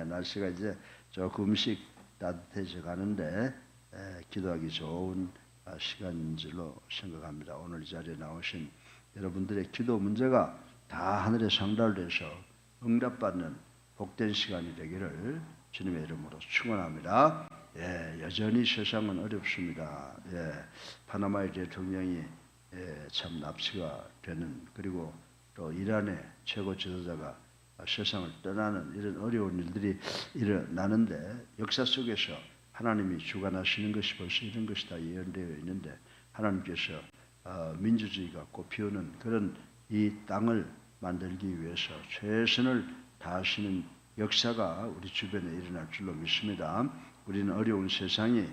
날씨가 이제 조금씩 따뜻해져 가는데 기도하기 좋은 시간인 줄로 생각합니다. 오늘 이 자리에 나오신 여러분들의 기도 문제가 다 하늘에 상달돼서 응답받는 복된 시간이 되기를 주님의 이름으로 축원합니다. 여전히 세상은 어렵습니다. 파나마의 대통령이 참 납치가 되는, 그리고 또 이란의 최고 지도자가 세상을 떠나는 이런 어려운 일들이 일어나는데, 역사 속에서 하나님이 주관하시는 것이 벌써 이런 것이 다 예언되어 있는데, 하나님께서 민주주의가 꽃피우는 그런 이 땅을 만들기 위해서 최선을 다하시는 역사가 우리 주변에 일어날 줄로 믿습니다. 우리는 어려운 세상이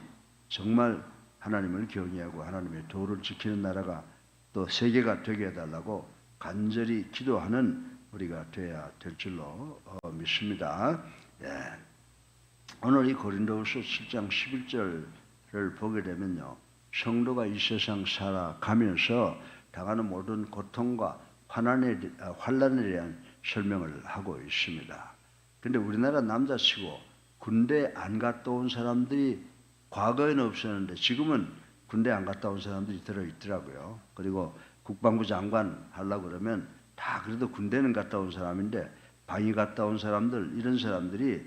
정말 하나님을 경외하고 하나님의 도를 지키는 나라가 또 세계가 되게 해달라고 간절히 기도하는 우리가 되어야 될 줄로 믿습니다. 오늘 이 고린도후서 7장 11절을 보게 되면요, 성도가 이 세상 살아가면서 당하는 모든 고통과 환란에 대한 설명을 하고 있습니다. 근데 우리나라 남자치고 군대 안 갔다 온 사람들이 과거에는 없었는데 지금은 군대 안 갔다 온 사람들이 들어있더라고요. 그리고 국방부 장관 하려고 그러면 다 그래도 군대는 갔다 온 사람인데 방위 갔다 온 사람들, 이런 사람들이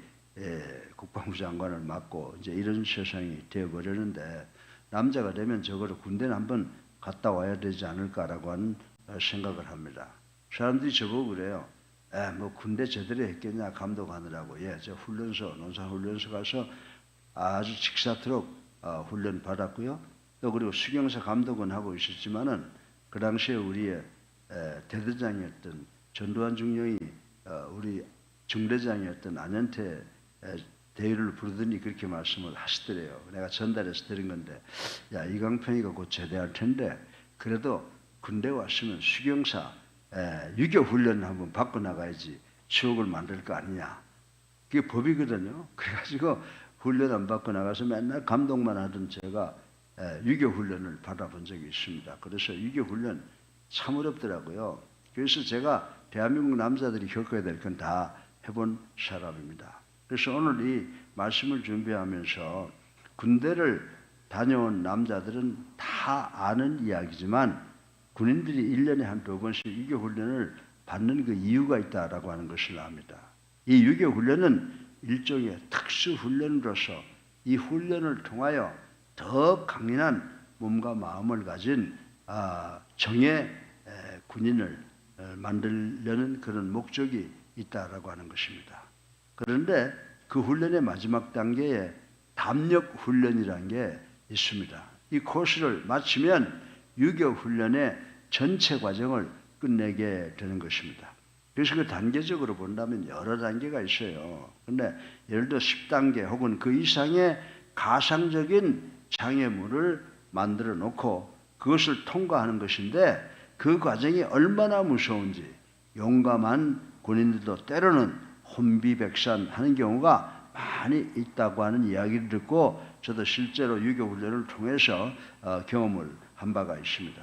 국방부 장관을 맡고 이제 이런 세상이 되어버렸는데, 남자가 되면 적어도 군대는 한번 갔다 와야 되지 않을까라고 하는 생각을 합니다. 사람들이 저보고 그래요. 뭐 군대 제대로 했겠냐 감독하느라고. 저 훈련소, 논산훈련소 가서 아주 직사토록 훈련 받았고요. 또 그리고 수경사 감독은 하고 있었지만은 그 당시에 우리의 대대장이었던 전두환 중령이 우리 중대장이었던 안현태 대위를 부르더니 그렇게 말씀을 하시더래요. 내가 전달해서 드린 건데, 이강평이가 곧 제대할 텐데 그래도 군대 왔으면 수경사 유교 훈련 한번 받고 나가야지 추억을 만들 거 아니냐. 그게 법이거든요. 그래가지고 훈련 안 받고 나가서 맨날 감독만 하던 제가 유교 훈련을 받아본 적이 있습니다. 그래서 유교 훈련 참 어렵더라고요. 그래서 제가 대한민국 남자들이 겪어야 될 건 다 해본 사람입니다. 그래서 오늘 이 말씀을 준비하면서 군대를 다녀온 남자들은 다 아는 이야기지만 군인들이 1년에 한두 번씩 유교 훈련을 받는 그 이유가 있다라고 하는 것을 압니다. 이 유교 훈련은 일종의 특수 훈련으로서 이 훈련을 통하여 더 강인한 몸과 마음을 가진 정예 군인을 만들려는 그런 목적이 있다라고 하는 것입니다. 그런데 그 훈련의 마지막 단계에 담력 훈련이라는 게 있습니다. 이 코스를 마치면 유교 훈련의 전체 과정을 끝내게 되는 것입니다. 그래서 그 단계적으로 본다면 여러 단계가 있어요. 그런데 예를 들어 10단계 혹은 그 이상의 가상적인 장애물을 만들어 놓고 그것을 통과하는 것인데, 그 과정이 얼마나 무서운지 용감한 군인들도 때로는 혼비백산하는 경우가 많이 있다고 하는 이야기를 듣고 저도 실제로 유교훈련을 통해서 경험을 한 바가 있습니다.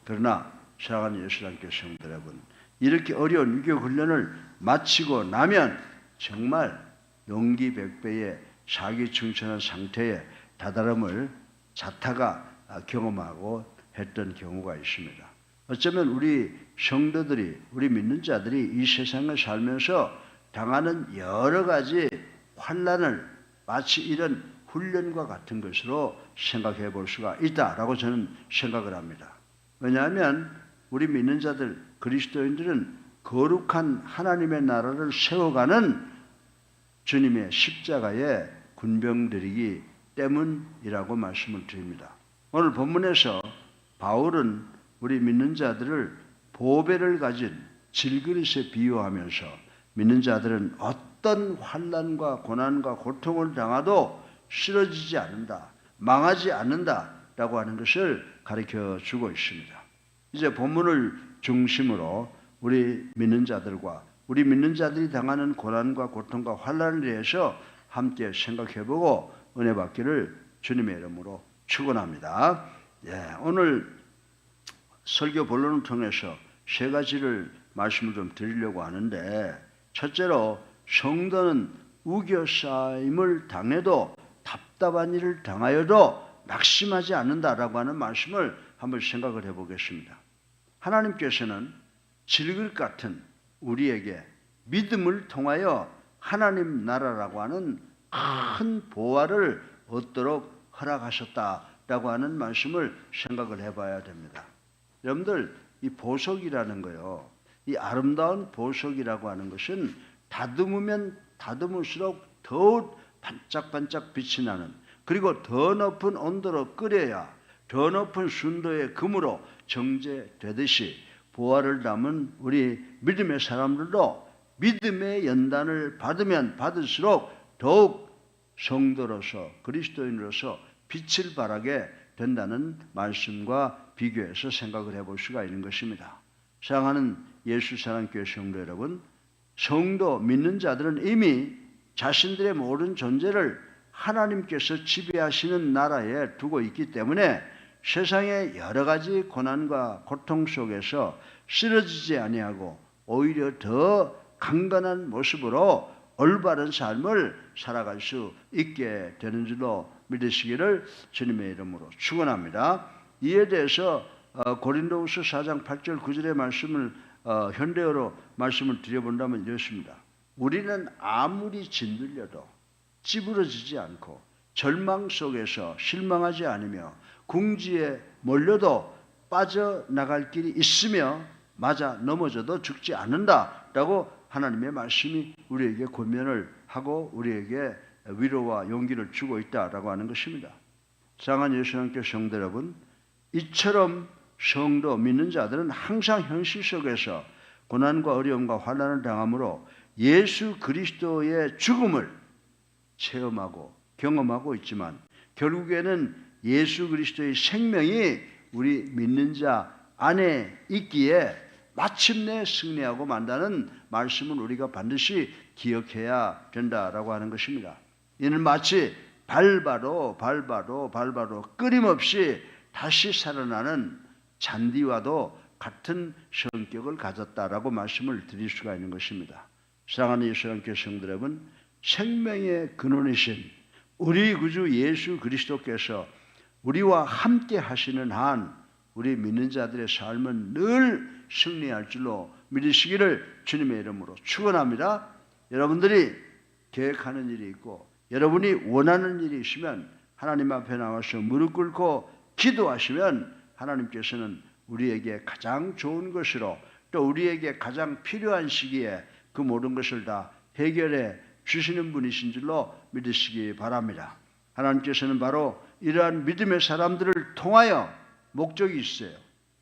그러나 사랑하는 예수님께 성도 여러분, 이렇게 어려운 유교훈련을 마치고 나면 정말 용기 백배의 사기충천한 상태에 다다름을 자타가 경험하고 했던 경우가 있습니다. 어쩌면 우리 성도들이, 우리 믿는 자들이 이 세상을 살면서 당하는 여러 가지 환난을 마치 이런 훈련과 같은 것으로 생각해 볼 수가 있다라고 저는 생각을 합니다. 왜냐하면 우리 믿는 자들, 그리스도인들은 거룩한 하나님의 나라를 세워가는 주님의 십자가의 군병들이기 때문이라고 말씀을 드립니다. 오늘 본문에서 바울은 우리 믿는 자들을 보배를 가진 질그릇에 비유하면서 믿는 자들은 어떤 환난과 고난과 고통을 당하도 쓰러지지 않는다, 망하지 않는다라고 하는 것을 가르쳐 주고 있습니다. 이제 본문을 중심으로 우리 믿는 자들과 우리 믿는 자들이 당하는 고난과 고통과 환난에 대해서 함께 생각해보고 은혜 받기를 주님의 이름으로 축원합니다. 오늘 설교 본론을 통해서 세 가지를 말씀을 좀 드리려고 하는데, 첫째로 성도는 우겨싸임을 당해도 답답한 일을 당하여도 낙심하지 않는다라고 하는 말씀을 한번 생각을 해보겠습니다. 하나님께서는 질것 같은 우리에게 믿음을 통하여 하나님 나라라고 하는 큰 보화를 얻도록 허락하셨다라고 하는 말씀을 생각을 해봐야 됩니다. 여러분들 이 보석이라는 거요, 이 아름다운 보석이라고 하는 것은 다듬으면 다듬을수록 더욱 반짝반짝 빛이 나는, 그리고 더 높은 온도로 끓여야 더 높은 순도의 금으로 정제되듯이 보화를 담은 우리 믿음의 사람들도 믿음의 연단을 받으면 받을수록 더욱 성도로서 그리스도인으로서 빛을 발하게 된다는 말씀과 비교해서 생각을 해볼 수가 있는 것입니다. 사랑하는 예수사랑교회 성도 여러분, 성도 믿는 자들은 이미 자신들의 모든 존재를 하나님께서 지배하시는 나라에 두고 있기 때문에 세상의 여러 가지 고난과 고통 속에서 쓰러지지 아니하고 오히려 더 강건한 모습으로 올바른 삶을 살아갈 수 있게 되는 줄로 믿으시기를 주님의 이름으로 축원합니다. 이에 대해서 고린도후서 4장 8절 9절의 말씀을 현대어로 말씀을 드려본다면 이렇습니다. 우리는 아무리 짓눌려도 찌부러지지 않고 절망 속에서 실망하지 않으며 궁지에 몰려도 빠져나갈 길이 있으며 맞아 넘어져도 죽지 않는다라고 하나님의 말씀이 우리에게 권면을 하고 우리에게 위로와 용기를 주고 있다라고 하는 것입니다. 사랑하는 예수님께 성도 여러분, 이처럼 성도 믿는 자들은 항상 현실 속에서 고난과 어려움과 환난을 당함으로 예수 그리스도의 죽음을 체험하고 경험하고 있지만 결국에는 예수 그리스도의 생명이 우리 믿는 자 안에 있기에 마침내 승리하고 만다는 말씀을 우리가 반드시 기억해야 된다라고 하는 것입니다. 이는 마치 발바로 끊임없이 다시 살아나는 잔디와도 같은 성격을 가졌다라고 말씀을 드릴 수가 있는 것입니다. 사랑하는 예수님께 성도 여러분, 생명의 근원이신 우리 구주 예수 그리스도께서 우리와 함께 하시는 한 우리 믿는 자들의 삶은 늘 승리할 줄로 믿으시기를 주님의 이름으로 축원합니다. 여러분들이 계획하는 일이 있고 여러분이 원하는 일이 있으면 하나님 앞에 나와서 무릎 꿇고 기도하시면 하나님께서는 우리에게 가장 좋은 것으로 또 우리에게 가장 필요한 시기에 그 모든 것을 다 해결해 주시는 분이신 줄로 믿으시기 바랍니다. 하나님께서는 바로 이러한 믿음의 사람들을 통하여 목적이 있어요.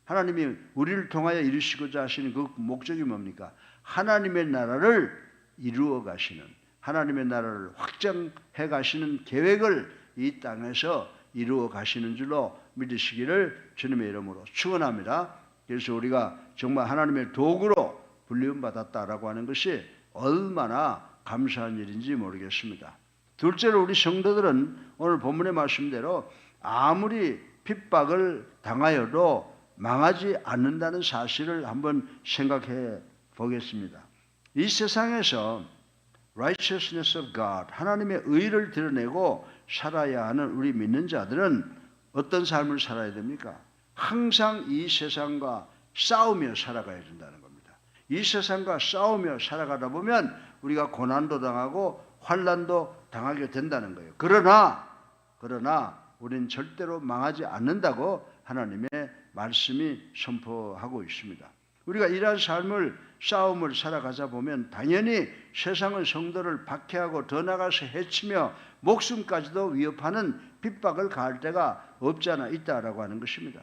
하나님이 우리를 통하여 이루시고자 하시는 그 목적이 뭡니까? 하나님의 나라를 이루어 가시는, 하나님의 나라를 확장해 가시는 계획을 이 땅에서 이루어 가시는 줄로 믿으시기를 주님의 이름으로 축원합니다. 그래서 우리가 정말 하나님의 도구로 불리움 받았다라고 하는 것이 얼마나 감사한 일인지 모르겠습니다. 둘째로 우리 성도들은 오늘 본문의 말씀대로 아무리 핍박을 당하여도 망하지 않는다는 사실을 한번 생각해 보겠습니다. 이 세상에서 righteousness of God, 하나님의 의를 드러내고 살아야 하는 우리 믿는 자들은 어떤 삶을 살아야 됩니까? 항상 이 세상과 싸우며 살아가야 된다는 겁니다. 이 세상과 싸우며 살아가다 보면 우리가 고난도 당하고 환난도 당하게 된다는 거예요. 그러나 우리는 절대로 망하지 않는다고 하나님의 말씀이 선포하고 있습니다. 우리가 이러한 싸움을 살아가자 보면 당연히 세상은 성도를 박해하고 더 나가서 해치며 목숨까지도 위협하는 핍박을 가할 때가 없지 않아 있다라고 하는 것입니다.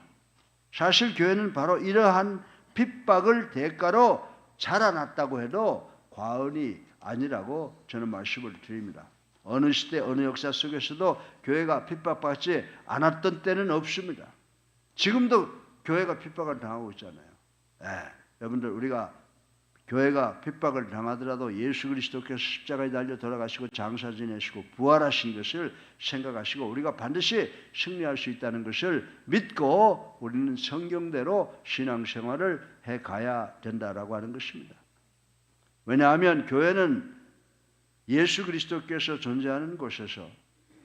사실 교회는 바로 이러한 핍박을 대가로 자라났다고 해도 과언이 아니라고 저는 말씀을 드립니다. 어느 시대 어느 역사 속에서도 교회가 핍박받지 않았던 때는 없습니다. 지금도 교회가 핍박을 당하고 있잖아요. 여러분들 우리가 교회가 핍박을 당하더라도 예수 그리스도께서 십자가에 달려 돌아가시고 장사 지내시고 부활하신 것을 생각하시고 우리가 반드시 승리할 수 있다는 것을 믿고 우리는 성경대로 신앙생활을 해가야 된다라고 하는 것입니다. 왜냐하면 교회는 예수 그리스도께서 존재하는 곳에서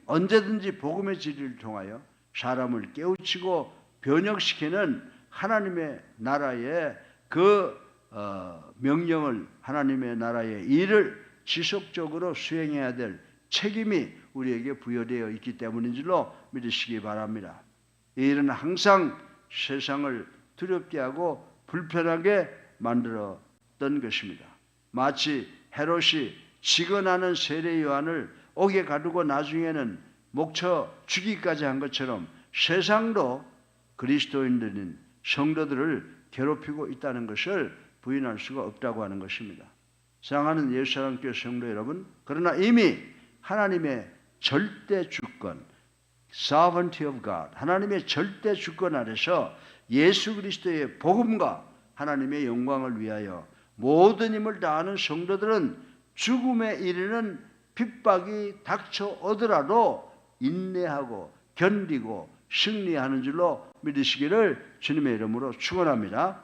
언제든지 복음의 진리를 통하여 사람을 깨우치고 변혁시키는 하나님의 나라의 그 명령을, 하나님의 나라의 일을 지속적으로 수행해야 될 책임이 우리에게 부여되어 있기 때문인 줄로 믿으시기 바랍니다. 이 일은 항상 세상을 두렵게 하고 불편하게 만들었던 것입니다. 마치 헤롯이 직언하는 세례 요한을 옥에 가두고 나중에는 목쳐 죽이기까지 한 것처럼 세상도 그리스도인들인 성도들을 괴롭히고 있다는 것을 부인할 수가 없다고 하는 것입니다. 사랑하는 예수사랑교회 성도 여러분, 그러나 이미 하나님의 절대 주권, Sovereignty of God, 하나님의 절대 주권 아래서 예수 그리스도의 복음과 하나님의 영광을 위하여 모든 힘을 다하는 성도들은 죽음에 이르는 핍박이 닥쳐오더라도 인내하고 견디고 승리하는 줄로 믿으시기를 주님의 이름으로 축원합니다.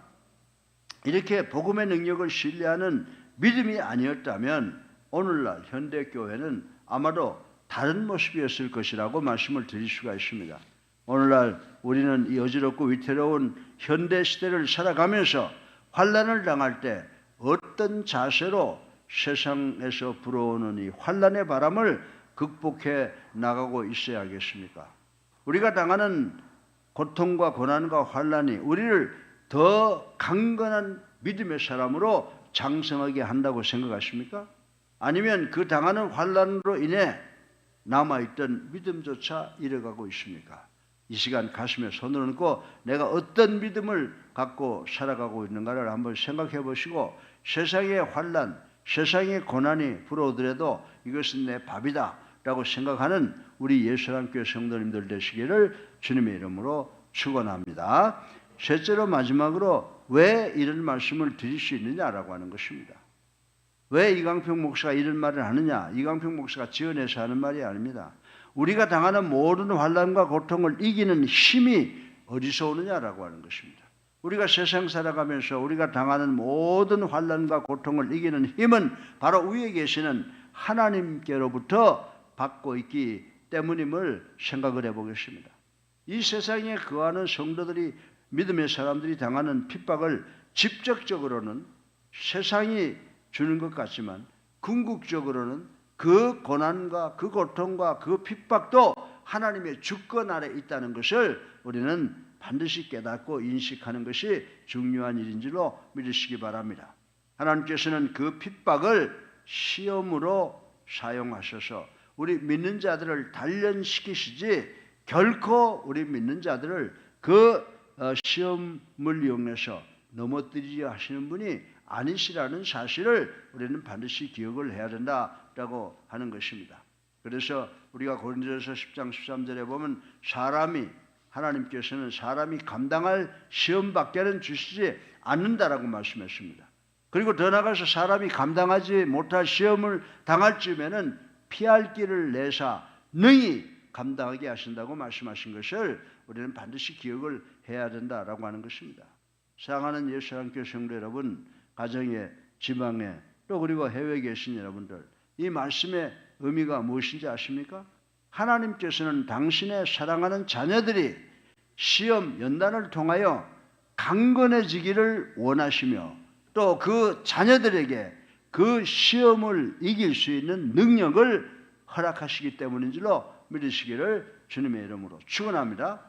이렇게 복음의 능력을 신뢰하는 믿음이 아니었다면 오늘날 현대교회는 아마도 다른 모습이었을 것이라고 말씀을 드릴 수가 있습니다. 오늘날 우리는 이 어지럽고 위태로운 현대시대를 살아가면서 환난을 당할 때 어떤 자세로 세상에서 불어오는 이 환난의 바람을 극복해 나가고 있어야겠습니까? 우리가 당하는 고통과 고난과 환난이 우리를 더 강건한 믿음의 사람으로 장성하게 한다고 생각하십니까? 아니면 그 당하는 환난으로 인해 남아있던 믿음조차 잃어가고 있습니까? 이 시간 가슴에 손을 얹고 내가 어떤 믿음을 갖고 살아가고 있는가를 한번 생각해 보시고 세상의 환난, 세상의 고난이 불어오더라도 이것은 내 밥이다 라고 생각하는 우리 예수사랑교회 성도님들 되시기를 주님의 이름으로 축원합니다. 셋째로 마지막으로 왜 이런 말씀을 드릴 수 있느냐라고 하는 것입니다. 왜 이강평 목사가 이런 말을 하느냐? 이강평 목사가 지어내서 하는 말이 아닙니다. 우리가 당하는 모든 환난과 고통을 이기는 힘이 어디서 오느냐라고 하는 것입니다. 우리가 세상 살아가면서 우리가 당하는 모든 환난과 고통을 이기는 힘은 바로 위에 계시는 하나님께로부터 받고 있기 때문임을 생각을 해보겠습니다. 이 세상에 거하는 성도들이, 믿음의 사람들이 당하는 핍박을 직접적으로는 세상이 주는 것 같지만 궁극적으로는 그 고난과 그 고통과 그 핍박도 하나님의 주권 아래 있다는 것을 우리는 반드시 깨닫고 인식하는 것이 중요한 일인 줄로 믿으시기 바랍니다. 하나님께서는 그 핍박을 시험으로 사용하셔서 우리 믿는 자들을 단련시키시지 결코 우리 믿는 자들을 그 시험을 이용해서 넘어뜨리려 하시는 분이 아니시라는 사실을 우리는 반드시 기억을 해야 된다라고 하는 것입니다. 그래서 우리가 고린도전서 10장 13절에 보면 하나님께서는 사람이 감당할 시험밖에는 주시지 않는다라고 말씀했습니다. 그리고 더 나아가서 사람이 감당하지 못할 시험을 당할 즈음에는 피할 길을 내사 능히 감당하게 하신다고 말씀하신 것을 우리는 반드시 기억을 해야 된다라고 하는 것입니다. 사랑하는 예수사랑교회 성도 여러분, 가정에, 지방에 또 그리고 해외에 계신 여러분들, 이 말씀의 의미가 무엇인지 아십니까? 하나님께서는 당신의 사랑하는 자녀들이 시험, 연단을 통하여 강건해지기를 원하시며 또 그 자녀들에게 그 시험을 이길 수 있는 능력을 허락하시기 때문인 줄로 믿으시기를 주님의 이름으로 축원합니다.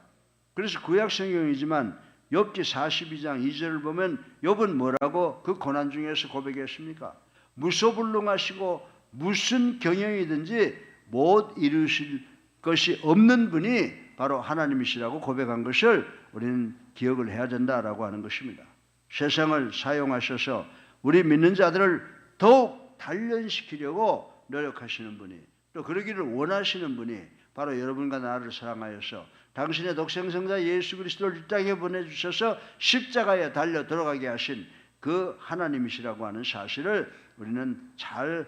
그래서 구약 성경이지만 욥기 42장 2절을 보면 욥은 뭐라고 그 고난 중에서 고백했습니까? 무소불능하시고 무슨 경영이든지 못 이루실 것이 없는 분이 바로 하나님이시라고 고백한 것을 우리는 기억을 해야 된다라고 하는 것입니다. 세상을 사용하셔서 우리 믿는 자들을 더욱 단련시키려고 노력하시는 분이, 또 그러기를 원하시는 분이 바로 여러분과 나를 사랑하여서 당신의 독생성자 예수 그리스도를 이 땅에 보내주셔서 십자가에 달려 들어가게 하신 그 하나님이시라고 하는 사실을 우리는 잘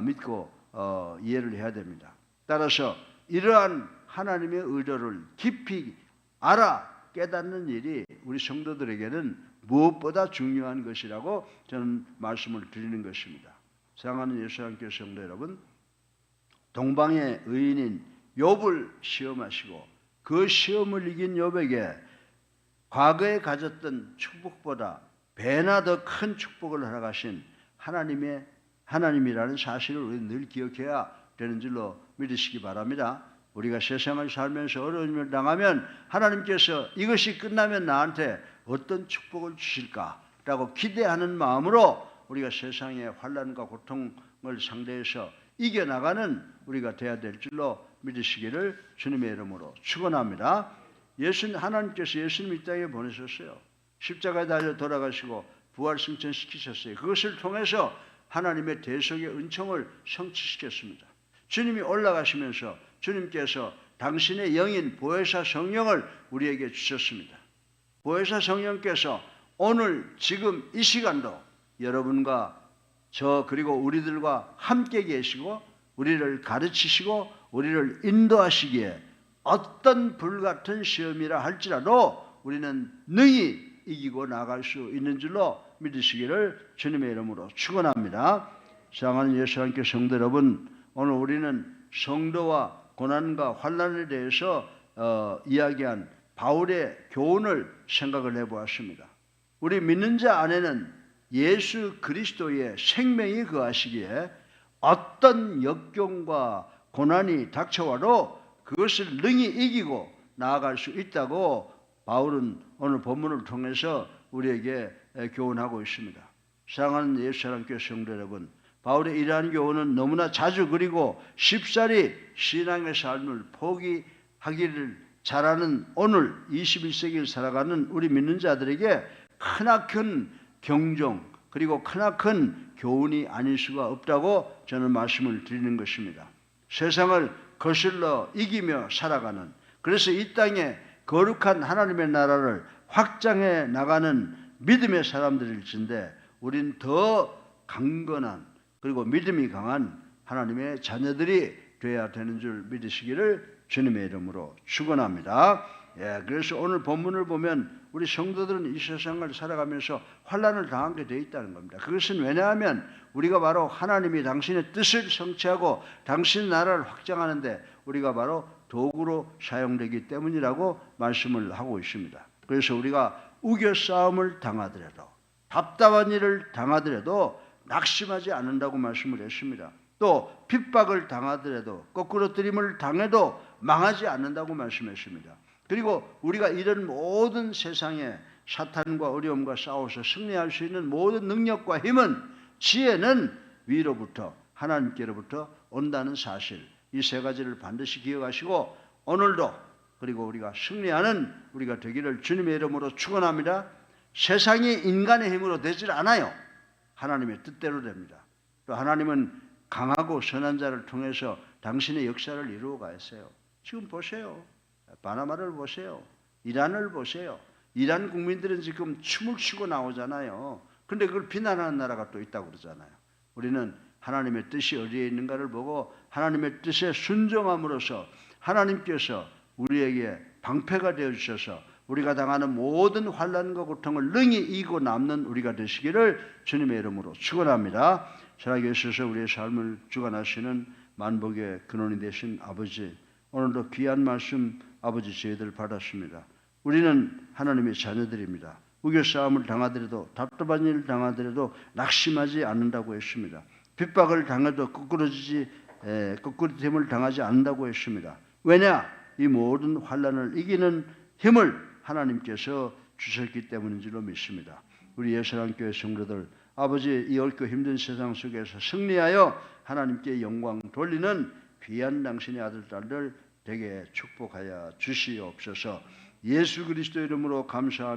믿고 이해를 해야 됩니다. 따라서 이러한 하나님의 의도를 깊이 알아 깨닫는 일이 우리 성도들에게는 무엇보다 중요한 것이라고 저는 말씀을 드리는 것입니다. 사랑하는 예수 함께 성도 여러분, 동방의 의인인 욥을 시험하시고 그 시험을 이긴 욥에게 과거에 가졌던 축복보다 배나 더 큰 축복을 허락하신 하나님이라는 사실을 우리는 늘 기억해야 되는 줄로 믿으시기 바랍니다. 우리가 세상을 살면서 어려움을 당하면 하나님께서 이것이 끝나면 나한테 어떤 축복을 주실까라고 기대하는 마음으로 우리가 세상의 환난과 고통을 상대해서 이겨나가는 우리가 되어야 될 줄로 믿으시기를 주님의 이름으로 축원합니다. 하나님께서 예수님 이 땅에 보내셨어요. 십자가에 달려 돌아가시고 부활 승천시키셨어요. 그것을 통해서 하나님의 대속의 은총을 성취시켰습니다. 주님이 올라가시면서 주님께서 당신의 영인 보혜사 성령을 우리에게 주셨습니다. 보혜사 성령께서 오늘 지금 이 시간도 여러분과 저 그리고 우리들과 함께 계시고 우리를 가르치시고 우리를 인도하시기에 어떤 불같은 시험이라 할지라도 우리는 능히 이기고 나갈 수 있는 줄로 믿으시기를 주님의 이름으로 축원합니다. 사랑하는 예수 함께 성도 여러분, 오늘 우리는 성도와 고난과 환난에 대해서 이야기한 바울의 교훈을 생각을 해보았습니다. 우리 믿는 자 안에는 예수 그리스도의 생명이 거하시기에 어떤 역경과 고난이 닥쳐와도 그것을 능히 이기고 나아갈 수 있다고 바울은 오늘 본문을 통해서 우리에게 교훈하고 있습니다. 사랑하는 예수 사랑교회 성도 여러분, 바울의 이러한 교훈은 너무나 자주 그리고 쉽사리 신앙의 삶을 포기하기를 잘하는 오늘 21세기를 살아가는 우리 믿는 자들에게 크나큰 경종 그리고 크나큰 교훈이 아닐 수가 없다고 저는 말씀을 드리는 것입니다. 세상을 거슬러 이기며 살아가는, 그래서 이 땅에 거룩한 하나님의 나라를 확장해 나가는 믿음의 사람들일진데 우린 더 강건한 그리고 믿음이 강한 하나님의 자녀들이 되어야 되는 줄 믿으시기를 주님의 이름으로 축원합니다. 그래서 오늘 본문을 보면 우리 성도들은 이 세상을 살아가면서 환난을 당하게 되어 있다는 겁니다. 그것은 왜냐하면 우리가 바로 하나님이 당신의 뜻을 성취하고 당신의 나라를 확장하는데 우리가 바로 도구로 사용되기 때문이라고 말씀을 하고 있습니다. 그래서 우리가 우겨싸움을 당하더라도 답답한 일을 당하더라도 낙심하지 않는다고 말씀을 했습니다. 또 핍박을 당하더라도 거꾸로뜨림을 당해도 망하지 않는다고 말씀했습니다. 그리고 우리가 이런 모든 세상의 사탄과 어려움과 싸워서 승리할 수 있는 모든 능력과 힘은 지혜는 위로부터 하나님께로부터 온다는 사실, 이 세 가지를 반드시 기억하시고 오늘도 그리고 우리가 승리하는 우리가 되기를 주님의 이름으로 축원합니다. 세상이 인간의 힘으로 되질 않아요. 하나님의 뜻대로 됩니다. 또 하나님은 강하고 선한 자를 통해서 당신의 역사를 이루어 가세요. 지금 보세요. 바나마를 보세요. 이란을 보세요. 이란 국민들은 지금 춤을 추고 나오잖아요. 그런데 그걸 비난하는 나라가 또 있다고 그러잖아요. 우리는 하나님의 뜻이 어디에 있는가를 보고 하나님의 뜻에 순종함으로써 하나님께서 우리에게 방패가 되어주셔서 우리가 당하는 모든 환난과 고통을 능히 이기고 남는 우리가 되시기를 주님의 이름으로 축원합니다. 살아계셔서 우리의 삶을 주관하시는 만복의 근원이 되신 아버지, 오늘도 귀한 말씀 아버지 저희들 받았습니다. 우리는 하나님의 자녀들입니다. 우겨싸움을 당하더라도 답답한 일을 당하더라도 낙심하지 않는다고 했습니다. 핍박을 당해도 거꾸로됨을 당하지 않는다고 했습니다. 왜냐? 이 모든 환난을 이기는 힘을 하나님께서 주셨기 때문인 줄로 믿습니다. 우리 예수랑교회 성도들, 아버지 이 어렵고 힘든 세상 속에서 승리하여 하나님께 영광 돌리는 귀한 당신의 아들 딸들 되게 축복하여 주시옵소서. 예수 그리스도 이름으로 감사합니다.